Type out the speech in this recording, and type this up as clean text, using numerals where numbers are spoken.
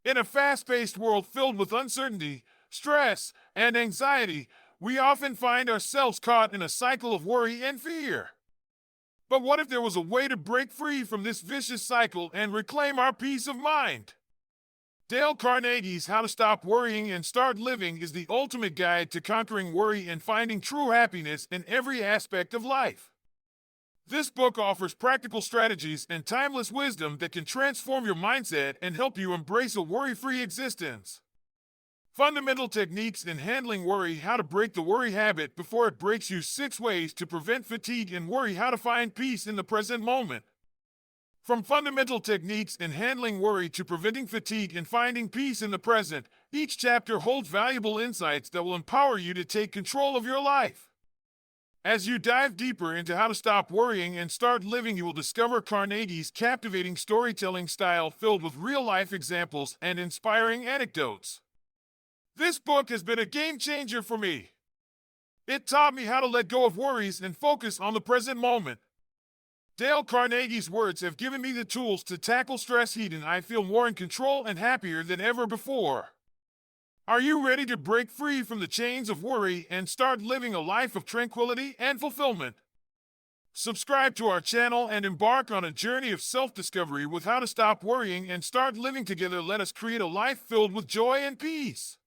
In a fast-paced world filled with uncertainty, stress, and anxiety, we often find ourselves caught in a cycle of worry and fear. But what if there was a way to break free from this vicious cycle and reclaim our peace of mind? Dale Carnegie's How to Stop Worrying and Start Living is the ultimate guide to conquering worry and finding true happiness in every aspect of life. This book offers practical strategies and timeless wisdom that can transform your mindset and help you embrace a worry-free existence. Fundamental techniques in handling worry: how to break the worry habit before it breaks you, 6 ways to prevent fatigue and worry, how to find peace in the present moment. From fundamental techniques in handling worry to preventing fatigue and finding peace in the present, each chapter holds valuable insights that will empower you to take control of your life. As you dive deeper into how to stop worrying and start living, you will discover Carnegie's captivating storytelling style filled with real-life examples and inspiring anecdotes. This book has been a game changer for me. It taught me how to let go of worries and focus on the present moment. Dale Carnegie's words have given me the tools to tackle stress head, and I feel more in control and happier than ever before. Are you ready to break free from the chains of worry and start living a life of tranquility and fulfillment? Subscribe to our channel and embark on a journey of self-discovery with How to Stop Worrying and Start Living. Together, let us create a life filled with joy and peace.